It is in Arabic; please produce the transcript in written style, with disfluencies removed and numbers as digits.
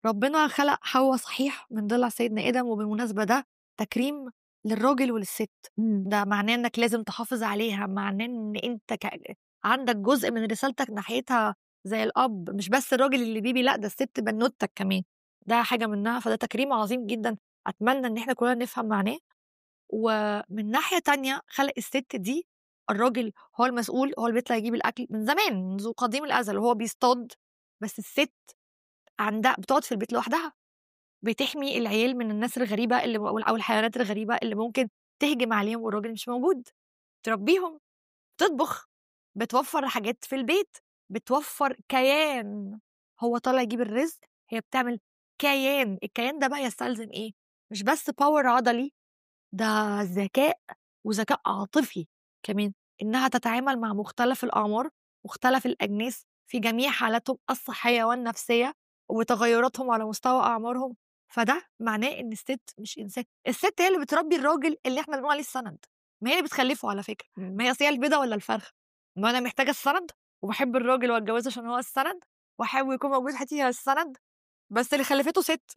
ربنا خلق حواء صحيح من ضلع سيدنا آدم، وبالمناسبة ده تكريم للراجل وللست. ده معناه انك لازم تحافظ عليها، معناه ان انت عندك جزء من رسالتك ناحيتها زي الاب، مش بس الراجل اللي بيبي، لا ده الست بنوتك كمان، ده حاجة منها. فده تكريم عظيم جدا، اتمنى ان احنا كلنا نفهم معناه. ومن ناحية تانية خلق الست دي، الراجل هو المسؤول، هو اللي بيطلع يجيب الأكل من زمان، منذ قديم الأزل وهو بيصطاد. بس الست عندها بتقعد في البيت لوحدها، بتحمي العيال من الناس الغريبة اللي أو الحيوانات الغريبة اللي ممكن تهجم عليهم والراجل مش موجود، تربيهم، تطبخ، بتوفر حاجات في البيت، بتوفر كيان. هو طالع يجيب الرزق، هي بتعمل كيان. الكيان ده بقى يستلزم ايه؟ مش بس باور عضلي، ده ذكاء، وذكاء عاطفي كمان، إنها تتعامل مع مختلف الأعمار، مختلف الأجناس في جميع حالاتهم الصحية والنفسية وتغيراتهم على مستوى أعمارهم. فده معناه إن الست مش إنسان، الست هي اللي بتربي الراجل اللي إحنا بنقول عليه السند، ما هي اللي بتخلفه على فكرة. ما هي أصل البيضة ولا الفرخ؟ ما أنا محتاجة السند، وبحب الراجل واتجوزه عشان هو السند، وأحاول يكون موجود في حياتي السند، بس اللي خلفته ست.